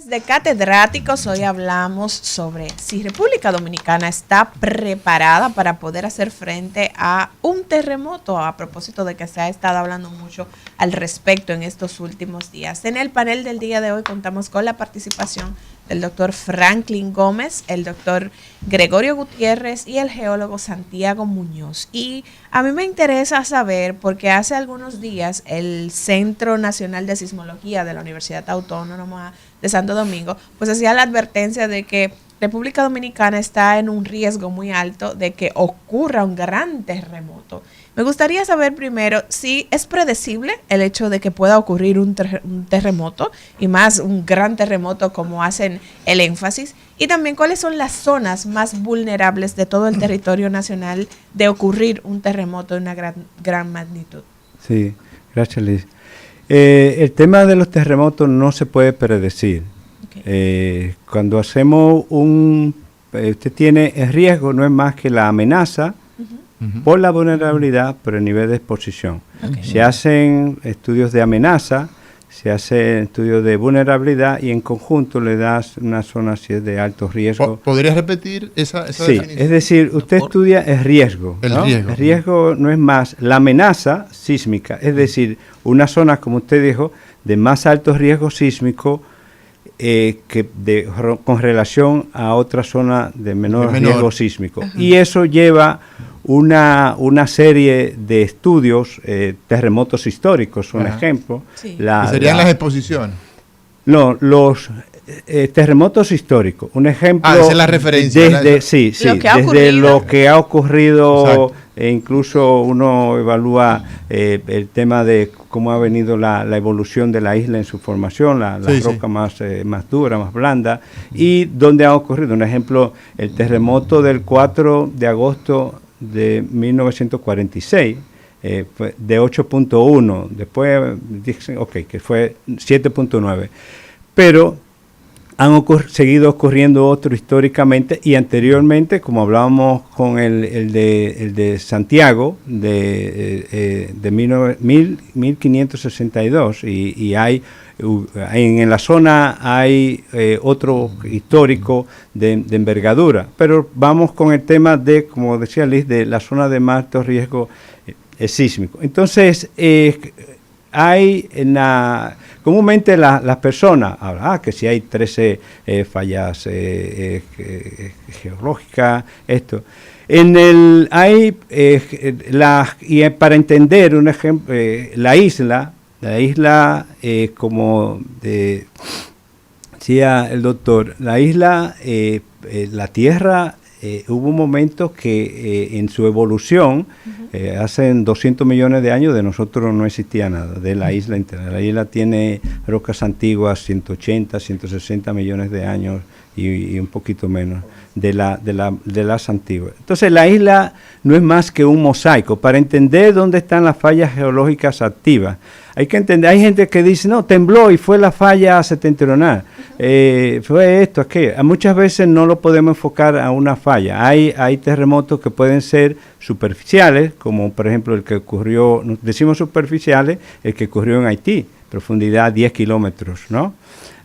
De catedráticos, hoy hablamos sobre si República Dominicana está preparada para poder hacer frente a un terremoto, a propósito de que se ha estado hablando mucho al respecto en estos últimos días. En el panel del día de hoy contamos con la participación del doctor Franklin Gómez, el doctor Gregorio Gutiérrez y el geólogo Santiago Muñoz. Y a mí me interesa saber, porque hace algunos días el Centro Nacional de Sismología de la Universidad Autónoma de Santo Domingo, pues hacía la advertencia de que República Dominicana está en un riesgo muy alto de que ocurra un gran terremoto. Me gustaría saber primero si es predecible el hecho de que pueda ocurrir un terremoto, y más un gran terremoto como hacen el énfasis, y también cuáles son las zonas más vulnerables de todo el territorio nacional de ocurrir un terremoto de una gran magnitud. Sí, gracias, Liz. El tema de los terremotos no se puede predecir. Okay. Cuando hacemos usted tiene el riesgo, no es más que la amenaza por la vulnerabilidad, por el nivel de exposición. Okay. Se hacen estudios de amenaza, se hacen estudios de vulnerabilidad y en conjunto le das una zona si es de alto riesgo. ¿Podrías repetir esa sí, definición? Es decir, usted estudia el riesgo. ¿No? El riesgo no es más la amenaza sísmica, es decir, una zona, como usted dijo, de más alto riesgo sísmico con relación a otra zona de menor riesgo sísmico. Uh-huh. Y eso lleva una serie de estudios, terremotos históricos, un ejemplo. Sí. ¿Serían las exposiciones? No, los terremotos históricos. Un ejemplo. Esa es la referencia. Desde lo que ha ocurrido, incluso uno evalúa el tema de cómo ha venido la evolución de la isla en su formación, la roca más dura, más blanda, y dónde ha ocurrido. Un ejemplo, el terremoto del 4 de agosto de 1946, de 8.1, después dicen, que fue 7.9, pero han seguido ocurriendo otros históricamente y anteriormente, como hablábamos con el de Santiago, de 1562, y hay en la zona hay otro histórico de envergadura, pero vamos con el tema de, como decía Liz, de la zona de más alto riesgo sísmico. Entonces, hay comúnmente las personas hablan que si hay 13 fallas geológicas, esto. Para entender un ejemplo, la isla, como decía el doctor, la isla, la Tierra, hubo un momento que en su evolución, hace 200 millones de años, de nosotros no existía nada, de la isla entera. La isla tiene rocas antiguas, 180, 160 millones de años y un poquito menos de las antiguas. Entonces la isla no es más que un mosaico. Para entender dónde están las fallas geológicas activas, hay que entender, hay gente que dice, no, tembló y fue la falla septentrional, fue esto, aquello. Muchas veces no lo podemos enfocar a una falla. Hay terremotos que pueden ser superficiales, como por ejemplo el que ocurrió, decimos superficiales, el que ocurrió en Haití, profundidad 10 kilómetros, ¿no?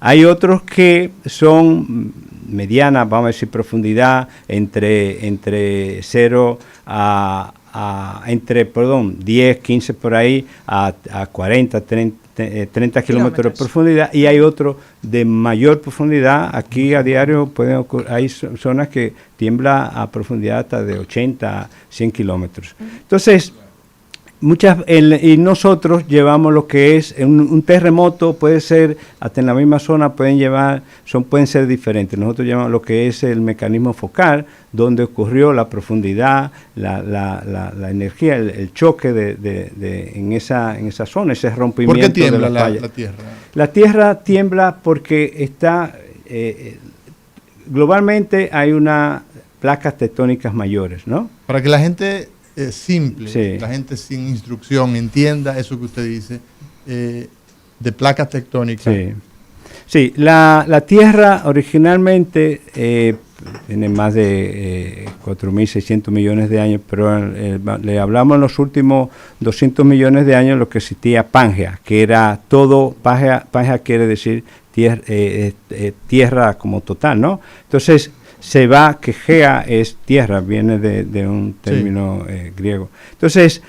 Hay otros que son medianas, vamos a decir, profundidad entre 0 10, 15 por ahí, a 40, 30 kilómetros de profundidad, y hay otro de mayor profundidad. Aquí a diario hay zonas que tiembla a profundidad hasta de 80, 100 kilómetros. Entonces, y nosotros llevamos lo que es un terremoto, puede ser hasta en la misma zona, pueden ser diferentes. Nosotros llevamos lo que es el mecanismo focal, donde ocurrió la profundidad, la energía, el choque en esa zona, ese rompimiento. ¿Por qué tiembla de la Tierra? La Tierra tiembla porque está globalmente hay unas placas tectónicas mayores, ¿no? Para que la gente simple, la gente sin instrucción entienda eso que usted dice, de placas tectónicas. Sí, la Tierra originalmente tiene más de 4.600 millones de años, pero le hablamos en los últimos 200 millones de años lo que existía Pangea, que era todo. Pangea quiere decir tierra como total, ¿no? Entonces se va, que gea es tierra, viene de un término griego. Entonces,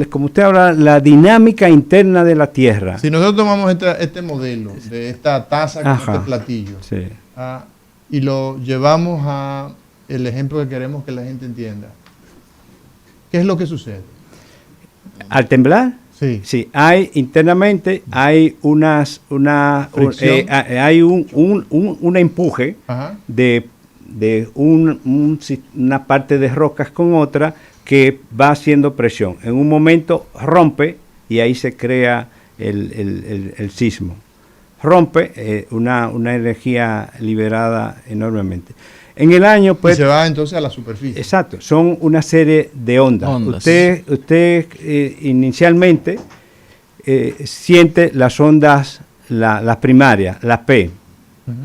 como usted habla, la dinámica interna de la tierra. Si nosotros tomamos este modelo de esta taza con este platillo y lo llevamos a el ejemplo que queremos que la gente entienda, ¿qué es lo que sucede? Al temblar, sí, hay internamente hay un empuje de una parte de rocas con otra que va haciendo presión. En un momento rompe y ahí se crea el sismo. Rompe una energía liberada enormemente. En el año, pues, y se va entonces a la superficie. Exacto, son una serie de ondas. Usted inicialmente siente las ondas, las primarias, la P,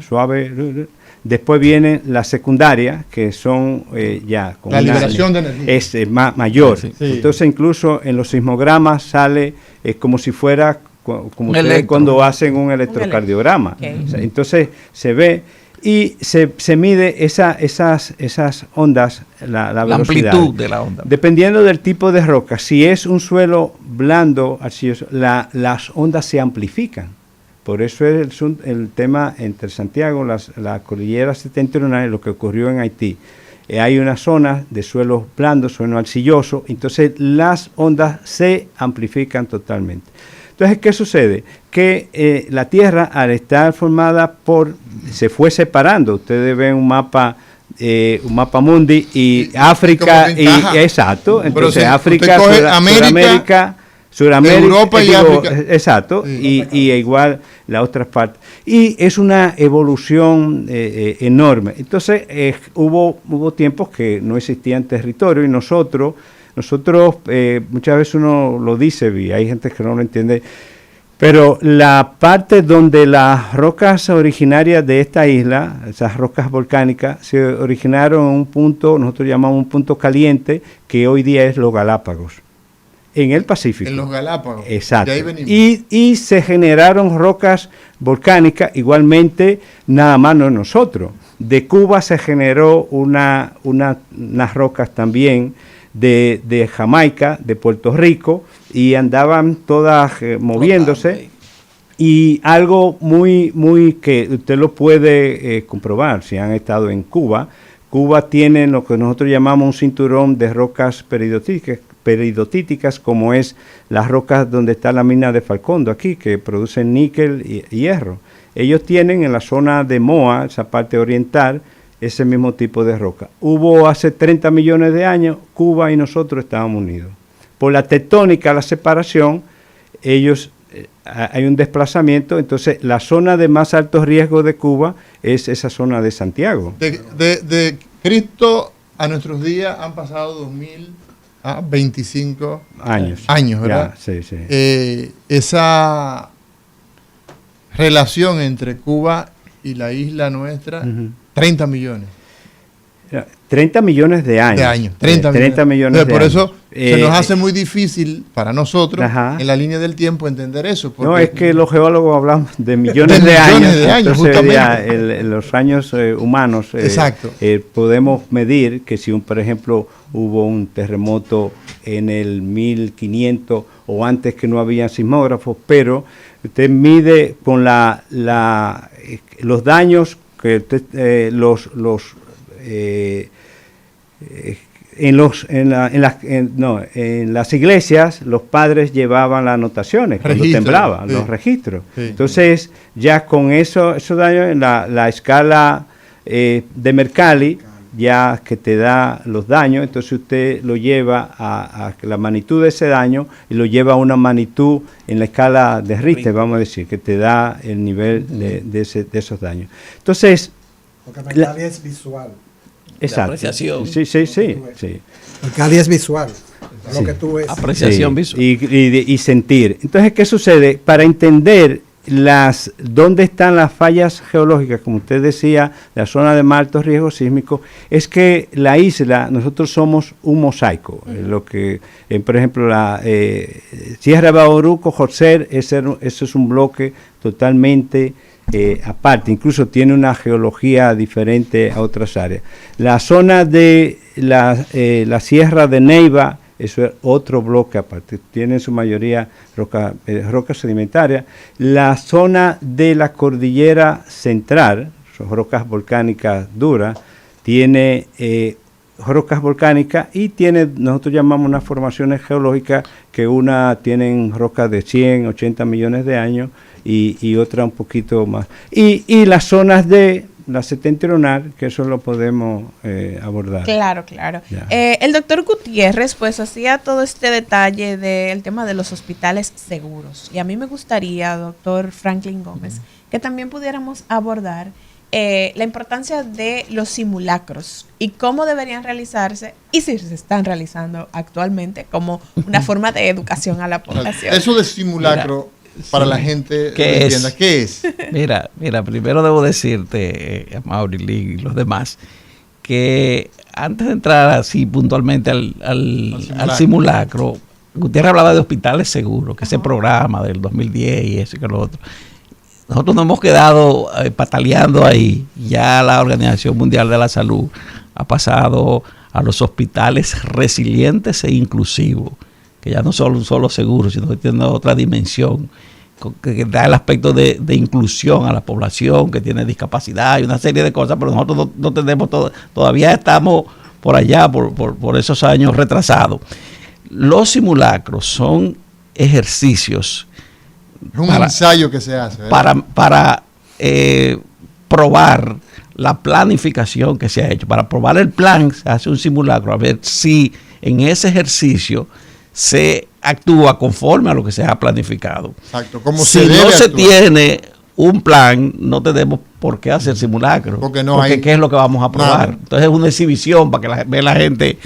suave. Después vienen las secundarias, que son ya con la liberación de energía. Es mayor. Sí. Entonces, incluso en los sismogramas sale como si fuera como ustedes cuando hacen un electrocardiograma. O sea, entonces se ve. Y se mide esas ondas, la velocidad. La amplitud de la onda. Dependiendo del tipo de roca. Si es un suelo blando, arcilloso, las ondas se amplifican. Por eso es el tema entre Santiago, la cordillera septentrional, lo que ocurrió en Haití. Hay una zona de suelos blandos, suelo arcilloso, entonces las ondas se amplifican totalmente. Entonces, ¿qué sucede? Que la Tierra, al estar formada se fue separando. Ustedes ven un mapa mundi y África, exacto. Entonces, África, Suramérica, Europa y África. Exacto, y igual las otras partes. Y es una evolución enorme. Entonces, hubo tiempos que no existían territorios y nosotros muchas veces uno lo dice, y hay gente que no lo entiende, pero la parte donde las rocas originarias de esta isla, esas rocas volcánicas, se originaron en un punto, nosotros llamamos un punto caliente, que hoy día es los Galápagos, en el Pacífico. En los Galápagos. Exacto. De ahí venimos. Y se generaron rocas volcánicas, igualmente, nada más no nosotros. De Cuba se generó unas rocas también, de Jamaica, de Puerto Rico, y andaban todas moviéndose. Y algo muy que usted lo puede comprobar si han estado en Cuba. Cuba tiene lo que nosotros llamamos un cinturón de rocas peridotíticas, como es las rocas donde está la mina de Falcondo aquí, que producen níquel y hierro. Ellos tienen en la zona de Moa, esa parte oriental, ese mismo tipo de roca. Hubo hace 30 millones de años, Cuba y nosotros estábamos unidos. Por la tectónica, la separación, hay un desplazamiento, entonces la zona de más alto riesgo de Cuba es esa zona de Santiago. De Cristo a nuestros días han pasado 2025 años, ¿verdad? Ya, sí. Esa relación entre Cuba y la isla nuestra, 30 millones. 30 millones de años. 30 millones de años. Por eso se nos hace muy difícil para nosotros, en la línea del tiempo, entender eso. No, es que los geólogos hablamos de millones de años. Entonces, los años humanos, podemos medir que si, por ejemplo, hubo un terremoto en el 1500 o antes, que no había sismógrafos, pero usted mide con los daños que en las iglesias los padres llevaban las anotaciones cuando temblaba, los registros. Entonces, ya con esos daños en la escala de Mercalli, ya que te da los daños, entonces usted lo lleva a la magnitud de ese daño y lo lleva a una magnitud en la escala de Richter, vamos a decir, que te da el nivel de esos daños. Entonces, porque Mercalli es visual. Exacto. Apreciación. Sí. Mercalli es visual. Lo que tú ves. Apreciación visual. Y sentir. Entonces, ¿qué sucede? Para entender ¿dónde están las fallas geológicas? Como usted decía, la zona de más alto riesgo sísmico, es que la isla, nosotros somos un mosaico. Lo que, por ejemplo, la Sierra de Bauruco, Joser, eso es un bloque totalmente aparte, incluso tiene una geología diferente a otras áreas. La zona de la Sierra de Neiva, eso es otro bloque aparte, tiene en su mayoría rocas sedimentarias. La zona de la cordillera central, son rocas volcánicas duras, tiene rocas volcánicas y tiene, nosotros llamamos unas formaciones geológicas que una tienen rocas de 100, 80 millones de años y otra un poquito más. Y las zonas de la septentrional, que eso lo podemos abordar. Claro. El doctor Gutiérrez pues hacía todo este detalle del tema de los hospitales seguros. Y a mí me gustaría, doctor Franklin Gómez, que también pudiéramos abordar la importancia de los simulacros y cómo deberían realizarse y si se están realizando actualmente como una forma de educación a la población. Eso de simulacro, para la gente que entienda, ¿qué es? Mira, primero debo decirte, Mauri y los demás, que antes de entrar así puntualmente al simulacro, Gutiérrez hablaba de hospitales seguros, que ese programa del 2010 y eso y que lo otro. Nosotros nos hemos quedado pataleando ahí. Ya la Organización Mundial de la Salud ha pasado a los hospitales resilientes e inclusivos, que ya no son solo seguros, sino que tienen otra dimensión, que da el aspecto de inclusión a la población que tiene discapacidad y una serie de cosas, pero nosotros no tenemos todavía estamos por allá, por esos años retrasados. Los simulacros son ejercicios. Es un ensayo que se hace, ¿verdad? Para probar la planificación que se ha hecho. Para probar el plan se hace un simulacro, a ver si en ese ejercicio se actúa conforme a lo que se ha planificado. Exacto, como si no se tiene un plan, no tenemos por qué hacer simulacro. Porque ¿qué es lo que vamos a probar? Nada. Entonces es una exhibición para que vea la gente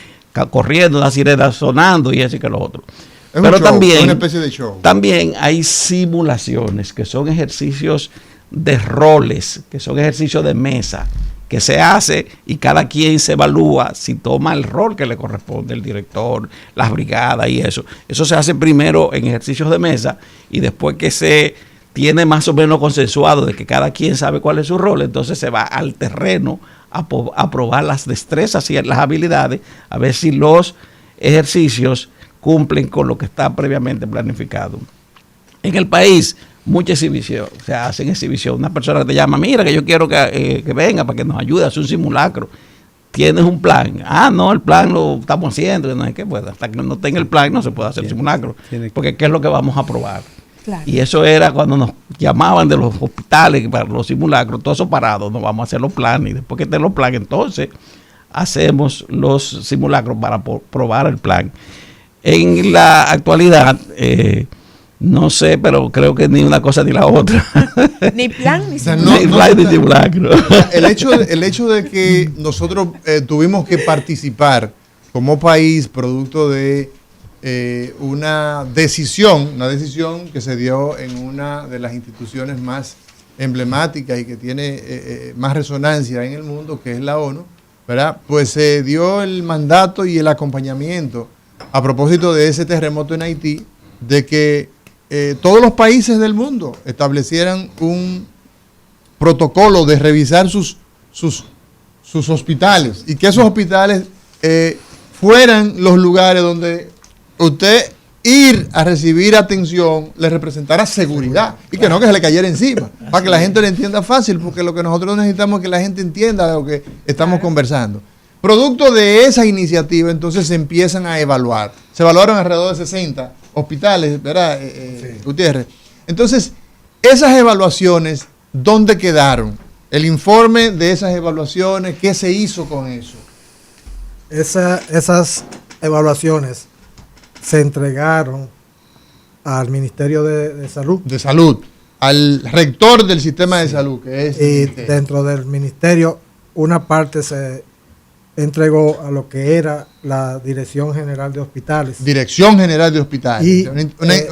corriendo, una sirena sonando y eso y que lo otro. Pero también, una especie de show. También hay simulaciones que son ejercicios de roles, que son ejercicios de mesa, que se hace y cada quien se evalúa si toma el rol que le corresponde, el director, las brigadas y eso. Eso se hace primero en ejercicios de mesa y después que se tiene más o menos consensuado de que cada quien sabe cuál es su rol, entonces se va al terreno a probar las destrezas y las habilidades, a ver si los ejercicios cumplen con lo que está previamente planificado. En el país, mucha exhibición, se hacen exhibición. Una persona te llama, mira que yo quiero que venga para que nos ayude a hacer un simulacro. ¿Tienes un plan? Ah, no, el plan lo estamos haciendo. No es que pueda, hasta que no tenga el plan no se puede hacer simulacro. Porque ¿qué es lo que vamos a probar? Claro. Y eso era cuando nos llamaban de los hospitales para los simulacros, todo eso parado, nos vamos a hacer los planes. Y después que estén los planes, entonces hacemos los simulacros para probar el plan. En la actualidad, no sé, pero creo que ni una cosa ni la otra. Ni plan ni simulacro. El hecho de que nosotros tuvimos que participar como país producto de una decisión que se dio en una de las instituciones más emblemáticas y que tiene más resonancia en el mundo, que es la ONU, ¿verdad? Pues se dio el mandato y el acompañamiento a propósito de ese terremoto en Haití, de que todos los países del mundo establecieran un protocolo de revisar sus hospitales y que esos hospitales fueran los lugares donde usted ir a recibir atención le representara seguridad y que no que se le cayera encima, para que la gente lo entienda fácil, porque lo que nosotros necesitamos es que la gente entienda lo que estamos conversando. Producto de esa iniciativa, entonces se empiezan a evaluar. Se evaluaron alrededor de 60 hospitales, ¿verdad, Gutiérrez? Entonces, esas evaluaciones, ¿dónde quedaron? El informe de esas evaluaciones, ¿qué se hizo con eso? Esas evaluaciones se entregaron al Ministerio de Salud. De Salud, al rector del sistema de salud, que es... Y dentro del ministerio, una parte se entregó a lo que era la Dirección General de Hospitales. Dirección General de Hospitales. Y,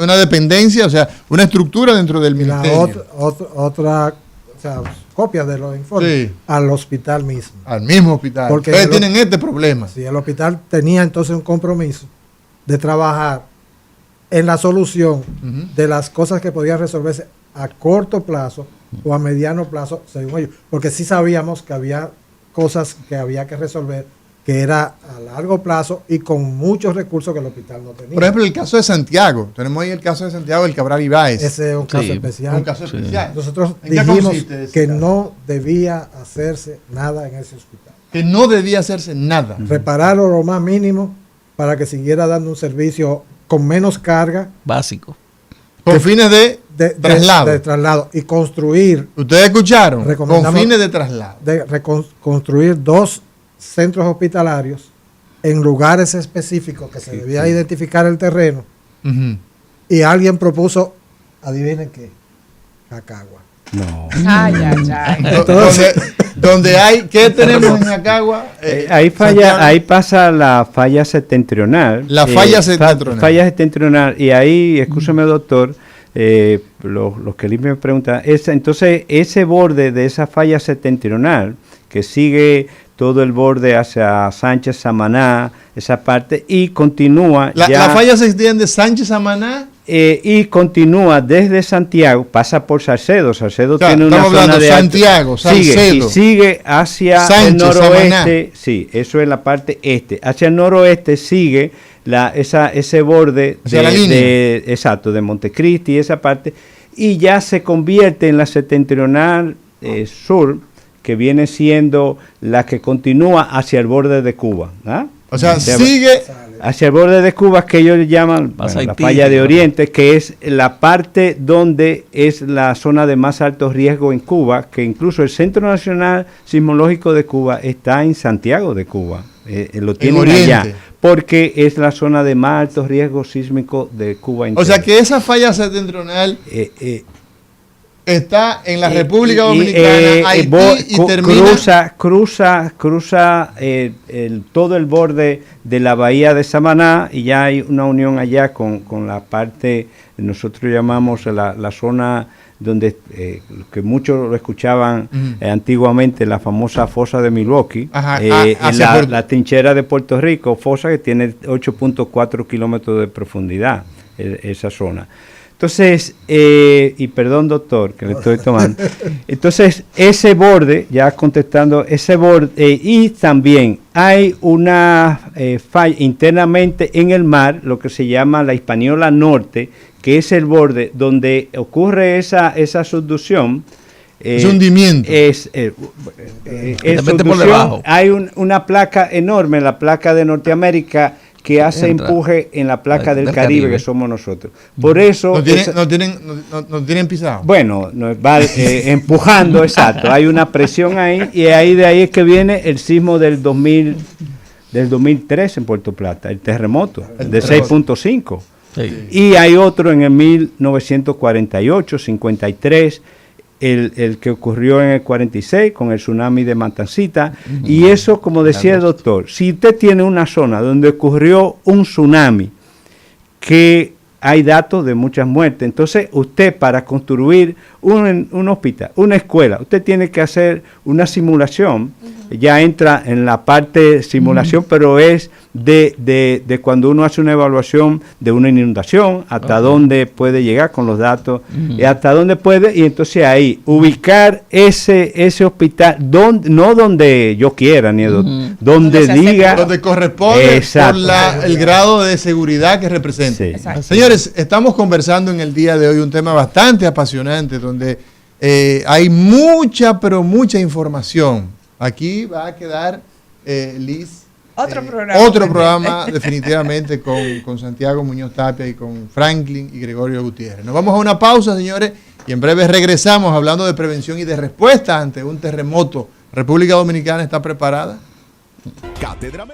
una dependencia, o sea, una estructura dentro del ministerio. Otra o sea, copias de los informes al hospital mismo. Al mismo hospital. Porque ustedes tienen este problema. Sí, el hospital tenía entonces un compromiso de trabajar en la solución de las cosas que podían resolverse a corto plazo o a mediano plazo, según ellos. Porque sí sabíamos que había cosas que había que resolver, que era a largo plazo y con muchos recursos que el hospital no tenía. Por ejemplo, el caso de Santiago. Tenemos ahí el caso de Santiago del Cabral Ibáez. Ese es un caso especial. Un caso especial. Nosotros dijimos que no debía hacerse nada en ese hospital. Que no debía hacerse nada. Repararlo lo más mínimo para que siguiera dando un servicio con menos carga. Básico. Con fines de traslado. De traslado. Y construir. ¿Ustedes escucharon? Con fines de traslado. De reconstruir 2 centros hospitalarios en lugares específicos que se debía identificar el terreno. Y alguien propuso, adivinen qué, Jacagua. No. Ay, ay, ay. Entonces, donde hay, ¿qué tenemos en Jacagua? Ahí pasa la falla septentrional. La falla septentrional. Falla septentrional. Y ahí, escúchame, doctor, los que me preguntan, entonces ese borde de esa falla septentrional que sigue todo el borde hacia Sánchez Samaná, esa parte, y continúa. La falla se extiende Sánchez Samaná. Y continúa desde Santiago, pasa por Salcedo. Salcedo tiene una zona de Santiago, Salcedo. Sigue hacia Sánchez, el noroeste. Samaná. Sí, eso es la parte este. Hacia el noroeste sigue ese borde de Montecristi, esa parte, y ya se convierte en la septentrional sur, que viene siendo la que continúa hacia el borde de Cuba. O sea, sigue hacia el borde de Cuba, que ellos llaman la falla de Oriente, que es la parte donde es la zona de más alto riesgo en Cuba, que incluso el Centro Nacional Sismológico de Cuba está en Santiago de Cuba, lo tienen allá, porque es la zona de más alto riesgo sísmico de Cuba entera. O sea que esa falla septentrional está en la República Dominicana, Haití, y termina... Cruza todo el borde de la bahía de Samaná, y ya hay una unión allá con la parte, nosotros llamamos la zona donde que muchos lo escuchaban antiguamente, la famosa fosa de Milwaukee, la trinchera de Puerto Rico, fosa que tiene 8.4 kilómetros de profundidad, esa zona. Entonces, y perdón doctor, que le estoy tomando, entonces ese borde, ya contestando, ese borde, y también hay una falla internamente en el mar, lo que se llama la Hispaniola Norte, que es el borde donde ocurre esa subducción. Es hundimiento. Subducción, por debajo. Hay una placa enorme, la placa de Norteamérica, que hace empuje en la placa del Caribe, que somos nosotros. Por eso... ¿No tienen pisado? Bueno, nos va empujando, exacto. Hay una presión ahí, y de ahí es que viene el sismo del 2003 en Puerto Plata, el terremoto de 6.5. Sí. Y hay otro en el 1948, 53, el que ocurrió en el 46 con el tsunami de Matancita. Y eso, como decía el doctor, si usted tiene una zona donde ocurrió un tsunami, que hay datos de muchas muertes, entonces usted, para construir un hospital, una escuela, usted tiene que hacer una simulación. Ya entra en la parte de simulación, pero es de cuando uno hace una evaluación de una inundación, hasta dónde puede llegar con los datos, y hasta dónde puede, y entonces ahí ubicar ese hospital, no donde yo quiera, ni donde diga, donde corresponde por el grado de seguridad que representa. Sí. Señores, estamos conversando en el día de hoy un tema bastante apasionante, donde hay mucha, pero mucha información. Aquí va a quedar, Liz, otro programa definitivamente con Santiago Muñoz Tapia y con Franklin y Gregorio Gutiérrez. Nos vamos a una pausa, señores, y en breve regresamos hablando de prevención y de respuesta ante un terremoto. ¿República Dominicana está preparada? Cátedra.